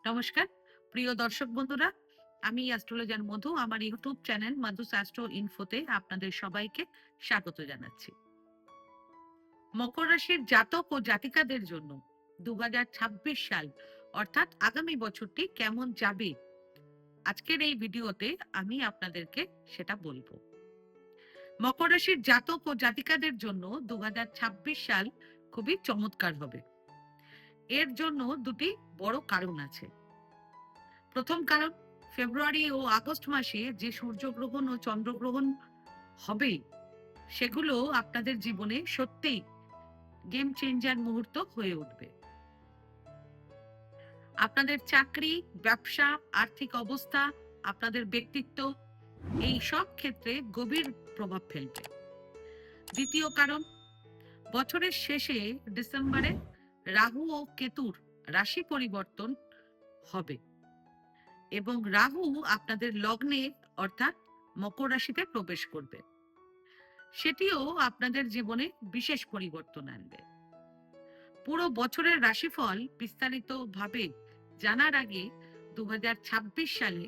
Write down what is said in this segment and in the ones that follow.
নমস্কার প্রিয় দর্শক বন্ধুরা, আমি অ্যাস্ট্রোলজার মধু। আমার ইউটিউব চ্যানেল মধুস অ্যাস্ট্রো ইনফোতে আপনাদের সবাইকে স্বাগত জানাচ্ছি। মকর রাশির জাতক ও জাতিকাদের জন্য 2026 সাল অর্থাৎ আগামী বছরটি কেমন যাবে, আজকের এই ভিডিওতে আমি আপনাদেরকে সেটা বলবো। মকর রাশির জাতক ও জাতিকাদের জন্য 2026 সাল খুবই চমৎকার হবে। এর জন্য দুটি বড় কারণ আছে। প্রথম কারণ, ফেব্রুয়ারি ও আগস্ট মাসে যে সূর্যগ্রহণ ও চন্দ্রগ্রহণ হবে, সেগুলো আপনাদের জীবনে সত্যিই গেম চেঞ্জার মুহূর্ত হয়ে উঠবে। আপনাদের চাকরি, ব্যবসা, আর্থিক অবস্থা, আপনাদের ব্যক্তিত্ব, এই সব ক্ষেত্রে গভীর প্রভাব ফেলবে। দ্বিতীয় কারণ, বছরের শেষে ডিসেম্বরে রাহু ও কেতুর রাশি পরিবর্তন হবে এবং রাহু আপনাদের লগ্নে অর্থাৎ মকর রাশিতে প্রবেশ করবে। সেটিও আপনাদের জীবনে বিশেষ পরিবর্তন আনবে। পুরো বছরের রাশিফল বিস্তারিতভাবে জানার আগে 2026 সালে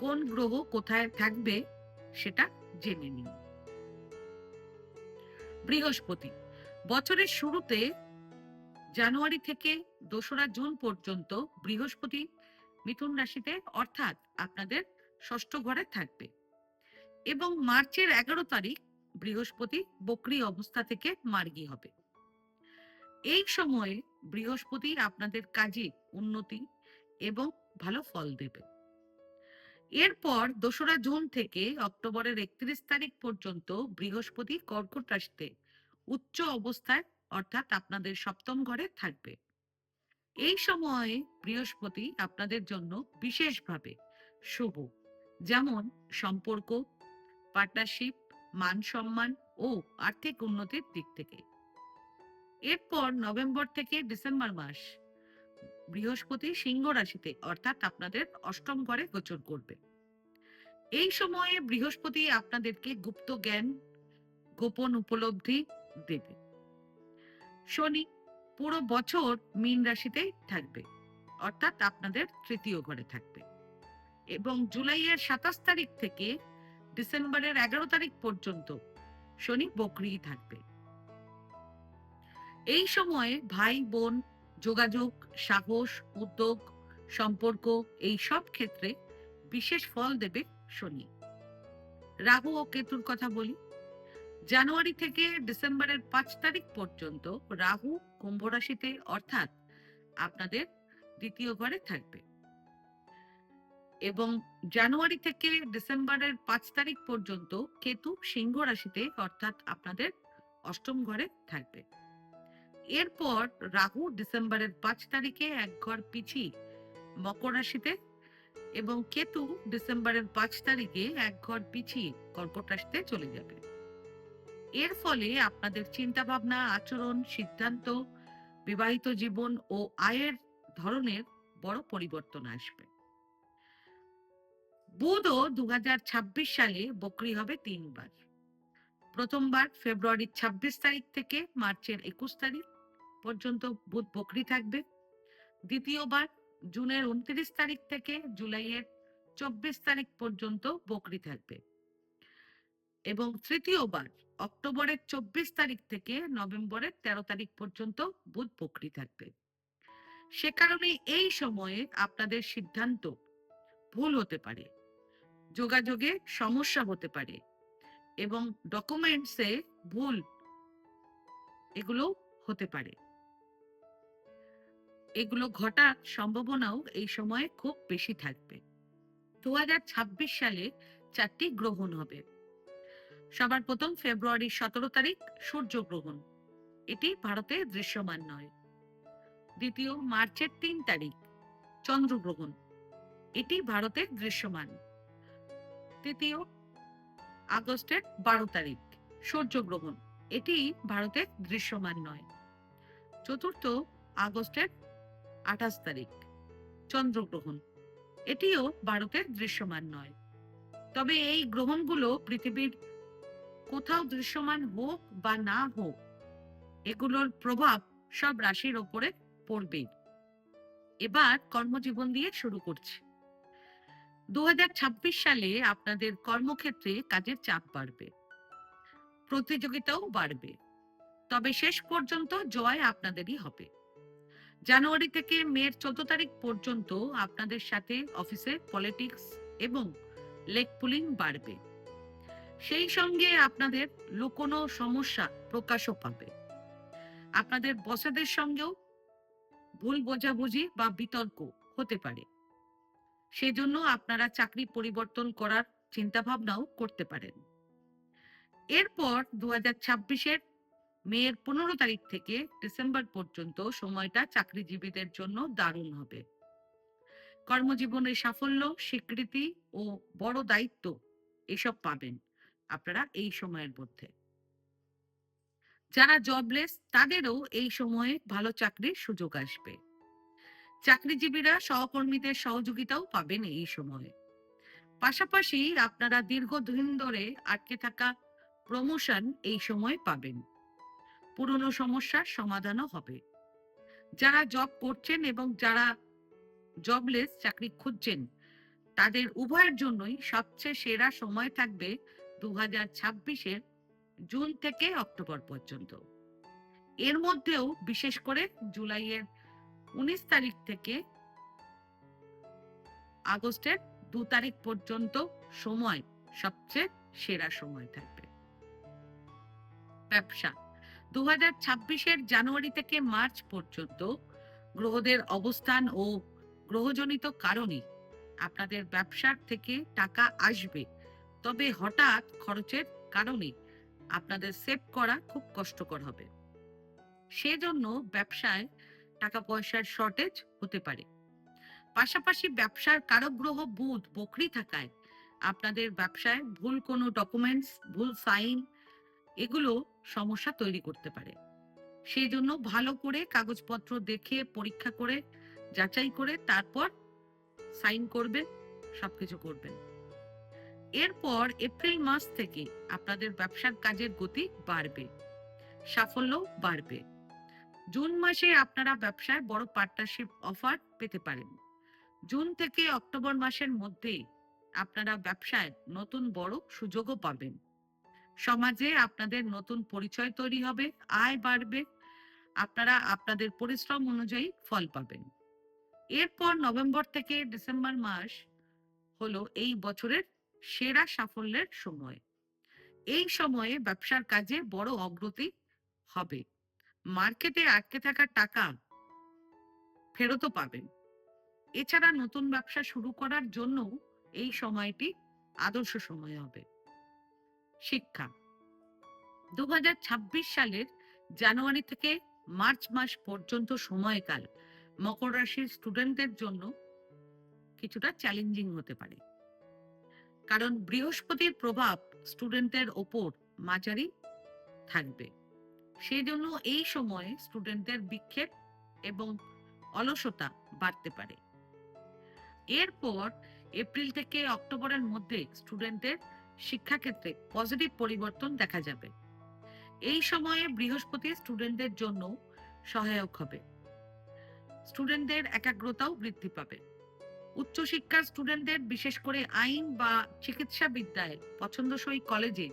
কোন গ্রহ কোথায় থাকবে সেটা জেনে নিন। বৃহস্পতি বছরের শুরুতে জানুয়ারি থেকে 2রা জুন পর্যন্ত বৃহস্পতি মিথুন রাশিতে অর্থাৎ আপনাদের ষষ্ঠ ঘরে থাকবে এবং মার্চের 11 তারিখ বৃহস্পতি বক্রী অবস্থা থেকে মার্গী হবে। এই সময়ে বৃহস্পতি আপনাদের কাজে উন্নতি এবং ভালো ফল দেবে। এরপর 2রা জুন থেকে অক্টোবরের 31 তারিখ পর্যন্ত বৃহস্পতি কর্কট রাশিতে উচ্চ অবস্থায় অর্থাৎ আপনাদের সপ্তম ঘরে থাকবে। এই সময়ে বৃহস্পতি আপনাদের জন্য বিশেষভাবে শুভ, যেমন সম্পর্ক, পার্টনারশিপ, মান সম্মান ও আর্থিক উন্নতির দিক থেকে। এরপর নভেম্বর থেকে ডিসেম্বর মাস বৃহস্পতি সিংহ রাশিতে অর্থাৎ আপনাদের অষ্টম ঘরে গোচর করবে। এই সময়ে বৃহস্পতি আপনাদেরকে গুপ্ত জ্ঞান, গোপন উপলব্ধি দেবে। শনি পুরো বছর মীন রাশিতেই থাকবে অর্থাৎ আপনাদের তৃতীয় ঘরে থাকবে এবং জুলাইয়ের 27 তারিখ থেকে ডিসেম্বরের 11 তারিখ পর্যন্ত শনি বক্রী থাকবে। এই সময়ে ভাই বোন, যোগাযোগ, সাহস, উদ্যোগ, সম্পর্ক, এই সব ক্ষেত্রে বিশেষ ফল দেবে শনি। রাহু ও কেতুর কথা বলি। জানুয়ারি থেকে ডিসেম্বরের 5 তারিখ পর্যন্ত রাহু কুম্ভ রাশিতে অর্থাৎ আপনাদের দ্বিতীয় ঘরে থাকবে এবং জানুয়ারি থেকে ডিসেম্বরের 5 তারিখ পর্যন্ত কেতু সিংহ রাশিতে অর্থাৎ আপনাদের অষ্টম ঘরে থাকবে। এরপর রাহু ডিসেম্বরের 5 তারিখে এক ঘর পিছিয়ে মকর রাশিতে এবং কেতু ডিসেম্বরের 5 তারিখে এক ঘর পিছিয়ে কর্কট রাশিতে চলে যাবে। এর ফলে আপনাদের চিন্তা ভাবনা, আচরণ, সিদ্ধান্ত, বিবাহিত জীবন ও আয়ের ধরনের বড় পরিবর্তন আসবে। বুধও 2026 সালে বক্রী হবে 3 বার। প্রথমবার ফেব্রুয়ারির 26 তারিখ থেকে মার্চের 21 তারিখ পর্যন্ত বুধ বক্রী থাকবে। দ্বিতীয়বার জুনের 29 তারিখ থেকে জুলাইয়ের 24 তারিখ পর্যন্ত বক্রী থাকবে এবং তৃতীয়বার অক্টোবরের 24 তারিখ থেকে নভেম্বরের 13 তারিখ পর্যন্ত বুধ বক্রী থাকবে। সে কারণে এই সময়ে আপনাদের সিদ্ধান্ত ভুল হতে পারে, যোগাযোগে সমস্যা হতে পারে এবং ডকুমেন্টসে ভুল এগুলো হতে পারে। এগুলো ঘটার সম্ভাবনাও এই সময়ে খুব বেশি থাকবে। 2026 সালে 4টি গ্রহণ হবে। সবার প্রথম ফেব্রুয়ারির 17 তারিখ সূর্যগ্রহণ, এটি ভারতে দৃশ্যমান নয়। দ্বিতীয় মার্চের 3 তারিখ চন্দ্রগ্রহণ, এটি ভারতে দৃশ্যমান। তৃতীয় আগস্টের 12 তারিখ সূর্যগ্রহণ, এটি ভারতে দৃশ্যমান নয়। চতুর্থ আগস্টের 28 তারিখ চন্দ্রগ্রহণ, এটিও ভারতে দৃশ্যমান নয়। তবে এই গ্রহণগুলো পৃথিবীর কোথাও দৃশ্যমান হোক বা না হোক, এগুলোর প্রভাব সব রাশির ওপরে পড়বে। এবার কর্মজীবন দিয়ে শুরু করছি। 2026 সালে আপনাদের কর্মক্ষেত্রে কাজের চাপ বাড়বে, প্রতিযোগিতাও বাড়বে, তবে শেষ পর্যন্ত জয় আপনাদেরই হবে। জানুয়ারি থেকে মের 14 তারিখ পর্যন্ত আপনাদের সাথে অফিসে পলিটিক্স এবং লেগ পুলিং বাড়বে। সেই সঙ্গে আপনাদের লুকোনো সমস্যা প্রকাশও পাবে। আপনাদের বসেদের সঙ্গেও ভুল বোঝাবুঝি বা বিতর্ক হতে পারে। সেজন্য আপনারা চাকরি পরিবর্তন করার চিন্তা ভাবনাও করতে পারেন। এরপর 2026-এর মের 15 তারিখ থেকে ডিসেম্বর পর্যন্ত সময়টা চাকরিজীবীদের জন্য দারুণ হবে। কর্মজীবনের সাফল্য, স্বীকৃতি ও বড় দায়িত্ব এসব পাবেন আপনারা এই সময়ের মধ্যে। যারা জবলেস তাদেরও এই সময়ে ভালো চাকরির সুযোগ আসবে। চাকরিজীবীরা সহকর্মীদের সহযোগিতাও পাবেন এই সময়ে। পাশাপাশি আপনারা দীর্ঘদিন ধরে আটকে থাকা প্রমোশন এই সময় পাবেন। পুরনো সমস্যার সমাধানও হবে। যারা জব করছেন এবং যারা জবলেস চাকরি খুঁজছেন তাদের উভয়ের জন্যই সবচেয়ে সেরা সময় থাকবে 2026-এর জুন থেকে অক্টোবর পর্যন্ত। এর মধ্যেও বিশেষ করে জুলাইয়ের 19 তারিখ থেকে আগস্টের 2 তারিখ পর্যন্ত সময় সবচেয়ে সেরা সময় থাকবে। ব্যবসা 2026-এর জানুয়ারি থেকে মার্চ পর্যন্ত গ্রহদের অবস্থান ও গ্রহজনিত কারণে আপনাদের ব্যবসার থেকে টাকা আসবে, তবে হঠাৎ খরচের কারণে আপনাদের সেভ করা খুব কষ্টকর হবে। সেজন্য ব্যবসায় টাকা পয়সার শর্টেজ হতে পারে। পাশাপাশি ব্যবসার কারক গ্রহ বুধ বকরি থাকায় আপনাদের ব্যবসায় ভুল কোনো ডকুমেন্টস, ভুল সাইন এগুলো সমস্যা তৈরি করতে পারে। সেই জন্য ভালো করে কাগজপত্র দেখে পরীক্ষা করে যাচাই করে তারপর সাইন করবেন, সবকিছু করবেন। এরপর এপ্রিল মাস থেকে আপনাদের ব্যবসার কাজের গতি বাড়বে, সাফল্য বাড়বে। জুন মাসে আপনারা ব্যবসায় বড় পার্টনারশিপ অফার পেতে পারেন। জুন থেকে অক্টোবর মাসের মধ্যে আপনারা ব্যবসায় নতুন বড় সুযোগও পাবেন। সমাজে আপনাদের নতুন পরিচয় তৈরি হবে, আয় বাড়বে, আপনারা আপনাদের পরিশ্রম অনুযায়ী ফল পাবেন। এরপর নভেম্বর থেকে ডিসেম্বর মাস হলো এই বছরের সেরা সাফল্যের সময়। এই সময়ে ব্যবসার কাজে বড় অগ্রগতি হবে। মার্কেটে আটকে থাকা টাকা ফেরতও পাবেন। এছাড়া নতুন ব্যবসা শুরু করার জন্য এই সময়টি আদর্শ সময় হবে। শিক্ষা 2026 সালের জানুয়ারি থেকে মার্চ মাস পর্যন্ত সময়কাল মকর রাশির স্টুডেন্টদের জন্য কিছুটা চ্যালেঞ্জিং হতে পারে, কারণ বৃহস্পতির প্রভাব স্টুডেন্টদের ওপর মাঝারি থাকবে। সেই জন্য এই সময়ে স্টুডেন্টদের বিক্ষেপ এবং অলসতা বাড়তে পারে। এরপর এপ্রিল থেকে অক্টোবরের মধ্যে স্টুডেন্টদের শিক্ষাক্ষেত্রে পজিটিভ পরিবর্তন দেখা যাবে। এই সময়ে বৃহস্পতি স্টুডেন্টদের জন্য সহায়ক হবে। স্টুডেন্টদের একাগ্রতাও বৃদ্ধি পাবে। উচ্চশিক্ষার স্টুডেন্টদের বিশেষ করে আইন বা চিকিৎসা বিদ্যায় পছন্দসই কলেজে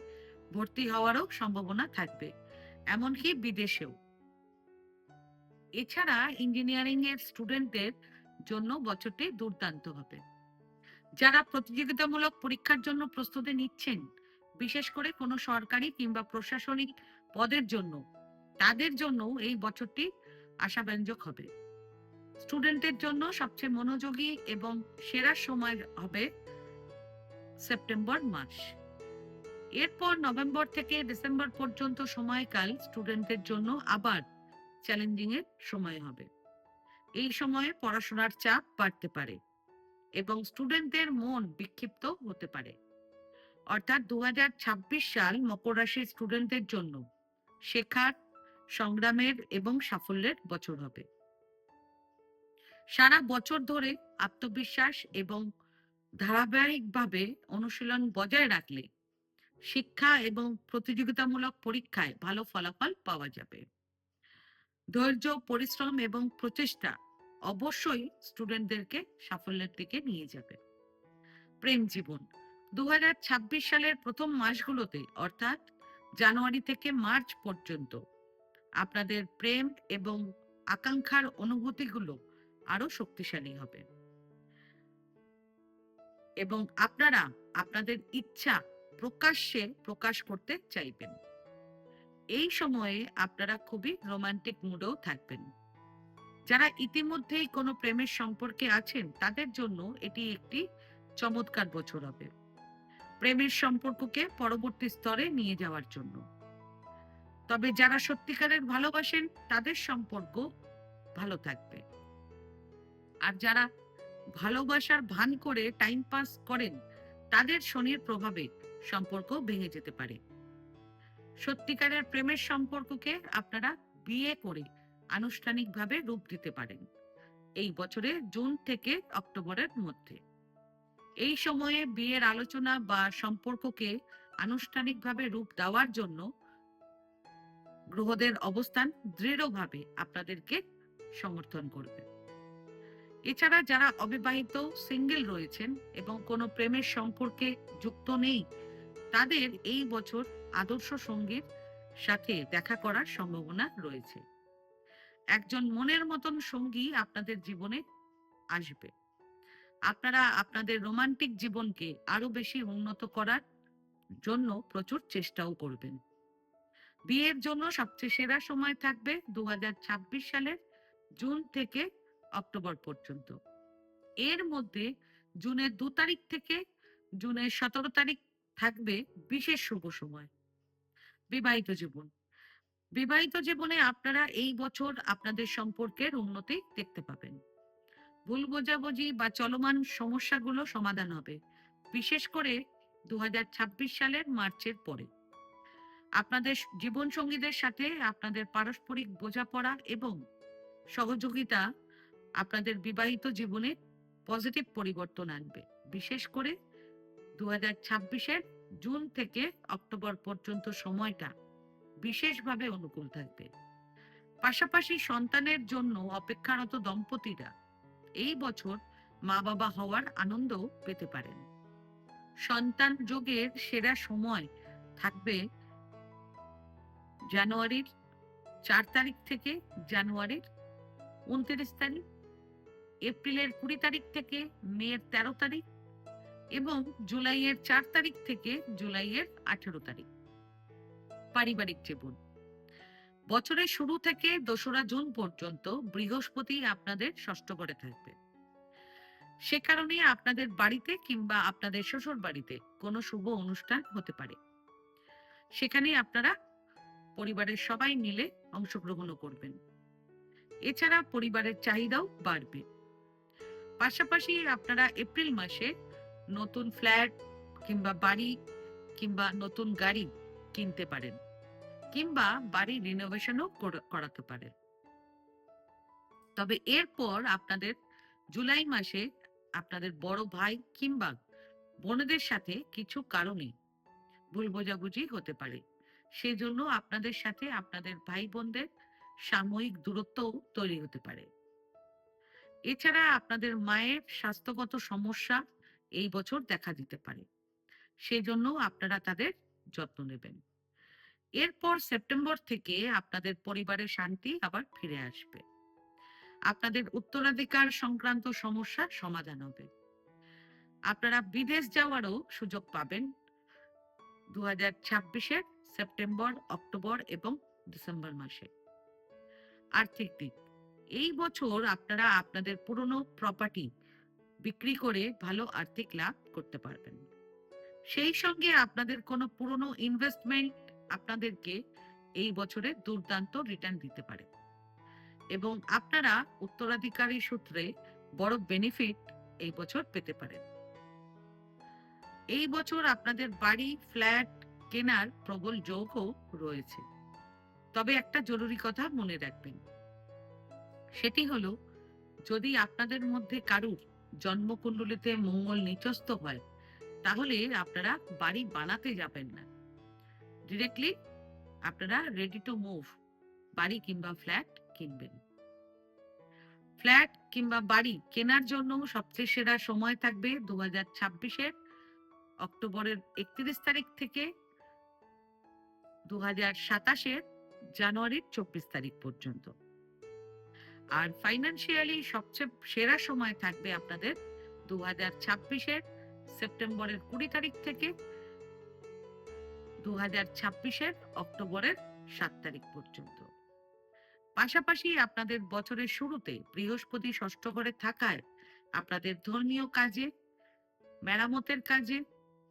ভর্তি হওয়ারও সম্ভাবনা থাকবে, এমনকি বিদেশেও। এছাড়া ইঞ্জিনিয়ারিং এর স্টুডেন্টদের জন্য বছরটি দুর্দান্ত হবে। যারা প্রতিযোগিতামূলক পরীক্ষার জন্য প্রস্তুতি নিচ্ছেন, বিশেষ করে কোনো সরকারি কিংবা প্রশাসনিক পদের জন্য, তাদের জন্য এই বছরটি আশাব্যঞ্জক হবে। স্টুডেন্টের জন্য সবচেয়ে মনোযোগী এবং সেরা সময় হবে সেপ্টেম্বর মাস। এরপর নভেম্বর থেকে ডিসেম্বর পর্যন্ত সময়কাল স্টুডেন্টদের জন্য আবার চ্যালেঞ্জিং এর সময় হবে। এই সময়ে পড়াশোনার চাপ বাড়তে পারে এবং স্টুডেন্টদের মন বিক্ষিপ্ত হতে পারে। অর্থাৎ 2026 সাল মকর রাশির স্টুডেন্টদের জন্য শেখার, সংগ্রামের এবং সাফল্যের বছর হবে। সারা বছর ধরে আত্মবিশ্বাস এবং ধারাবাহিকভাবে অনুশীলন বজায় রাখলে শিক্ষা এবং প্রতিযোগিতামূলক পরীক্ষায় ভালো ফলাফল পাওয়া যাবে। ধৈর্য, পরিশ্রম এবং প্রচেষ্টা অবশ্যই স্টুডেন্টদেরকে সাফল্যের দিকে নিয়ে যাবে। প্রেম জীবন 2026 সালের প্রথম মাসগুলোতে অর্থাৎ জানুয়ারি থেকে মার্চ পর্যন্ত আপনাদের প্রেম এবং আকাঙ্ক্ষার অনুভূতিগুলো আরো শক্তিশালী হবে এবং আপনারা আপনাদের ইচ্ছা প্রকাশ্যে প্রকাশ করতে চাইবেন। এই সময়ে আপনারা খুবই রোমান্টিক মুডেও থাকবেন। যারা ইতিমধ্যেই কোনো প্রেমের সম্পর্কে আছেন তাদের জন্য এটি একটি চমৎকার বছর হবে প্রেমের সম্পর্ককে পরবর্তী স্তরে নিয়ে যাওয়ার জন্য। তবে যারা সত্যিকারের ভালোবাসেন তাদের সম্পর্ক ভালো থাকবে। আর যারা ভালোবাসার ভান করে টাইম পাস করেন তাদের শনির প্রভাবে সম্পর্ক ভেঙে যেতে পারে। সত্যিকারের প্রেমের সম্পর্ককে আপনারা বিয়ে করে আনুষ্ঠানিকভাবে রূপ দিতে পারেন এই বছরে জুন থেকে অক্টোবরের মধ্যে। এই সময়ে বিয়ের আলোচনা বা সম্পর্ককে আনুষ্ঠানিকভাবে রূপ দেওয়ার জন্য গ্রহদের অবস্থান দৃঢ়ভাবে আপনাদেরকে সমর্থন করবে। এছাড়া যারা অবিবাহিত সিঙ্গেল রয়েছেন এবং কোনো প্রেমের সম্পর্কে যুক্ত নেই তাদের এই বছর আদর্শ সঙ্গীর সাথে দেখা করার সম্ভাবনা রয়েছে। একজন মনের মতন সঙ্গী আপনাদের জীবনে আসবে। আপনারা আপনাদের রোমান্টিক জীবনকে আরো বেশি উন্নত করার জন্য প্রচুর চেষ্টাও করবেন। বিয়ের জন্য সবচেয়ে সেরা সময় থাকবে 2026 সালের জুন থেকে অক্টোবর পর্যন্ত। এর মধ্যে জুনের 2 তারিখ থেকে জুনের 17 তারিখ থাকবে বিশেষ শুভ সময়। বিবাহিত জীবন বিবাহিত জীবনে আপনারা এই বছর আপনাদের সম্পর্কের উন্নতি দেখতে পাবেন। ভুল বোঝাবুঝি বা চলমান সমস্যাগুলো সমাধান হবে, বিশেষ করে 2026 সালের মার্চের পরে। আপনাদের জীবন সঙ্গীদের সাথে আপনাদের পারস্পরিক বোঝাপড়া এবং সহযোগিতা আপনাদের বিবাহিত জীবনে পজিটিভ পরিবর্তন আনবে। বিশেষ করে 2026-এর জুন থেকে অক্টোবর পর্যন্ত সময়টা বিশেষভাবে অনুকূল থাকবে। পাশাপাশি সন্তানের জন্য অপেক্ষারত দম্পতিরা এই বছর মা বাবা হওয়ার আনন্দ পেতে পারেন। সন্তান যোগের সেরা সময় থাকবে জানুয়ারির 4 তারিখ থেকে জানুয়ারির 29 তারিখ, এপ্রিলের 20 তারিখ থেকে মের 13 তারিখ এবং জুলাইয়ের 4 তারিখ থেকে জুলাইয়ের 18 তারিখ। পারিবারিক জীবন বছরের শুরু থেকে 2রা জুন পর্যন্ত বৃহস্পতি আপনাদের ষষ্ঠ ঘরে থাকবে। সে কারণে আপনাদের বাড়িতে কিংবা আপনাদের শ্বশুর বাড়িতে কোনো শুভ অনুষ্ঠান হতে পারে। সেখানে আপনারা পরিবারের সবাই মিলে অংশগ্রহণও করবেন। এছাড়া পরিবারের চাহিদাও বাড়বে। পাশাপাশি আপনারা এপ্রিল মাসে নতুন ফ্ল্যাট কিংবা বাড়ি কিংবা নতুন গাড়ি কিনতে পারেন কিংবা বাড়ি রিনোভেশনও করাতে পারেন। তবে এরপর আপনাদের জুলাই মাসে আপনাদের বড় ভাই কিংবা বোনদের সাথে কিছু কারণে ভুল বোঝাবুঝি হতে পারে। সেজন্য আপনাদের সাথে আপনাদের ভাই বোনদের সাময়িক দূরত্ব তৈরি হতে পারে। এছাড়া আপনাদের মায়ের স্বাস্থ্যগত সমস্যা এই বছর দেখা দিতে পারে, সেজন্য আপনারা তাদের যত্ন নেবেন। এরপর সেপ্টেম্বর থেকে আপনাদের পরিবারের শান্তি আবার ফিরে আসবে। আপনাদের উত্তরাধিকার সংক্রান্ত সমস্যার সমাধান হবে। আপনারা বিদেশ যাওয়ারও সুযোগ পাবেন 2026-এর সেপ্টেম্বর, অক্টোবর এবং ডিসেম্বর মাসে। আর্থিক দিক এই বছর আপনারা আপনাদের পুরনো প্রপার্টি বিক্রি করে ভালো আর্থিক লাভ করতে পারবেন। সেই সঙ্গে আপনাদের কোনো পুরনো ইনভেস্টমেন্ট আপনাদেরকে এই বছরে দুর্দান্ত রিটার্ন দিতে পারে এবং আপনারা উত্তরাধিকারী সূত্রে বড় বেনিফিট এই বছর পেতে পারেন। এই বছর আপনাদের বাড়ি ফ্ল্যাট কেনার প্রবল যোগও রয়েছে। তবে একটা জরুরি কথা মনে রাখবেন, সেটি হলো যদি আপনাদের মধ্যে কারুর জন্মকুণ্ডলিতে মঙ্গল নিচস্থ হয় তাহলে আপনারা বাড়ি বানাতে যাবেন না, ডিরেক্টলি আপনারা রেডি টু মুভ বাড়ি কিংবা ফ্ল্যাট কিনবেন। ফ্ল্যাট কিংবা বাড়ি কেনার জন্য সবচেয়ে সেরা সময় থাকবে 2026-এর অক্টোবরের 31 তারিখ থেকে 2027-এর জানুয়ারির 24 তারিখ পর্যন্ত। আর ফাইন্যান্সিয়ালি সবচেয়ে সেরা সময় থাকবে আপনাদের 2026-এর সেপ্টেম্বরের 20 তারিখ থেকে 2026-এর অক্টোবরের 7 তারিখ পর্যন্ত। পাশাপাশি আপনাদের বছরের শুরুতে বৃহস্পতি ষষ্ঠ ঘরে থাকায় আপনাদের ধর্মীয় কাজে, মেরামতের কাজে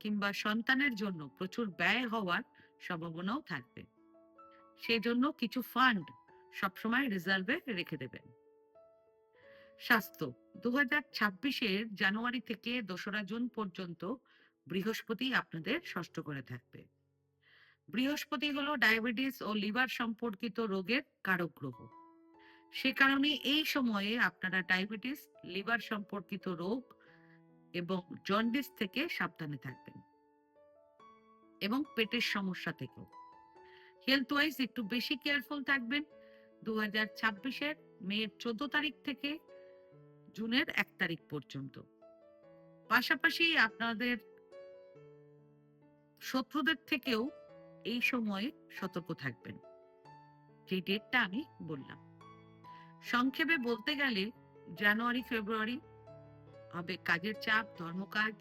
কিংবা সন্তানের জন্য প্রচুর ব্যয় হওয়ার সম্ভাবনাও থাকবে। সেজন্য কিছু ফান্ড সবসময় রিজার্ভে রেখে দেবেন। স্বাস্থ্য 2026-এর জানুয়ারি থেকে 2রা জুন পর্যন্ত বৃহস্পতি আপনাদের ষষ্ঠ ঘরে থাকবে। বৃহস্পতি হলো ডায়াবেটিস ও লিভার সম্পর্কিত রোগের কারক গ্রহ। সে কারণে এই সময়ে আপনারা ডায়াবেটিস, লিভার সম্পর্কিত রোগ এবং জন্ডিস থেকে সাবধানে থাকবেন এবং পেটের সমস্যা থেকেও। হেলথ ওয়াইজ একটু বেশি কেয়ারফুল থাকবেন 2026-এর মের 14 তারিখ থেকে জুনের 1 তারিখ পর্যন্ত। পাশাপাশি আপনাদের শত্রুদের থেকেও এই সময়ে সতর্ক থাকবেন, যে ডেটটা আমি বললাম। সংক্ষেপে বলতে গেলে জানুয়ারি ফেব্রুয়ারি হবে কাজের চাপ, ধর্মকাজ।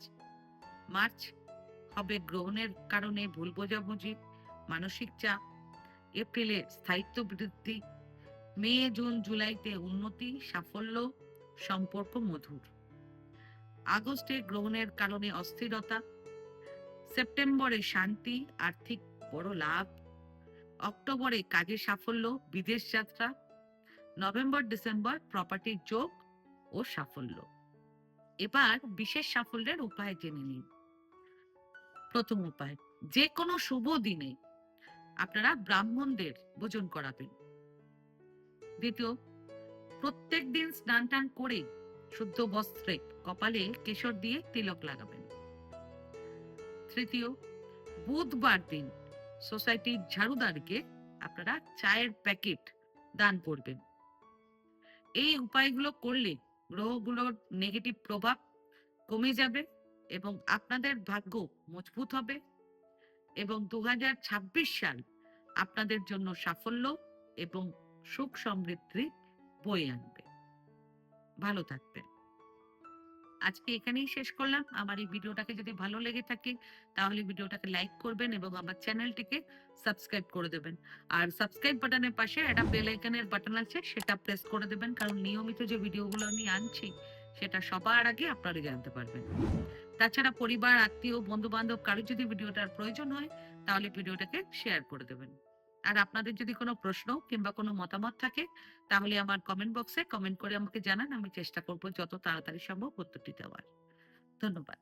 মার্চ হবে গ্রহণের কারণে ভুল বোঝাবুঝি, মানসিক চাপ। এপ্রিলে স্থায়িত্ব বৃদ্ধি। মে, জুন, জুলাইতে উন্নতি, সাফল্য, সম্পর্ক মধুর। আগস্টে গ্রহণের কারণে অস্থিরতা। সেপ্টেম্বরে শান্তি, আর্থিক বড় লাভ। অক্টোবরে কাজে সাফল্য, বিদেশ যাত্রা। নভেম্বর ডিসেম্বর প্রপার্টির যোগ ও সাফল্য। এবার বিশেষ সাফল্যের উপায় জেনে নিন। প্রথম উপায়, যে কোনো শুভ দিনে আপনারা ব্রাহ্মণদের ভোজন করাবেন। দ্বিতীয়, প্রত্যেক দিন স্নান টান করে শুদ্ধ বস্ত্রে কপালে কেশর দিয়ে তিলক লাগাবেন। তৃতীয়, বুধবার দিন সোসাইটির ঝাড়ুদারকে আপনারা চায়ের প্যাকেট দান করবেন। এই উপায়গুলো করলে গ্রহগুলোর নেগেটিভ প্রভাব কমে যাবে এবং আপনাদের ভাগ্য মজবুত হবে এবং 2026 সাল আপনাদের জন্য সাফল্য এবং সুখ সমৃদ্ধি বয়ে আনবে। ভালো থাকবেন। আজকে এখানেই শেষ করলাম। আমার এই ভিডিওটাকে যদি ভালো লেগে থাকে তাহলে ভিডিওটাকে লাইক করবেন এবং আমার চ্যানেলটিকে সাবস্ক্রাইব করে দেবেন। আর সাবস্ক্রাইব বাটনের পাশে একটা বেল আইকনের বাটন আছে, সেটা প্রেস করে দেবেন, কারণ নিয়মিত যে ভিডিওগুলো আমি আনছি সেটা সবার আগে আপনারা জানতে পারবেন। তাছাড়া পরিবার, আত্মীয়, বন্ধু বান্ধব কারো যদি ভিডিওটার প্রয়োজন হয় তাহলে ভিডিওটাকে শেয়ার করে দেবেন। আর আপনাদের যদি কোনো প্রশ্ন কিংবা কোনো মতামত থাকে তাহলে আমার কমেন্ট বক্সে কমেন্ট করে আমাকে জানান। আমি চেষ্টা করব যত তাড়াতাড়ি সম্ভব উত্তরটি দেওয়ার। ধন্যবাদ।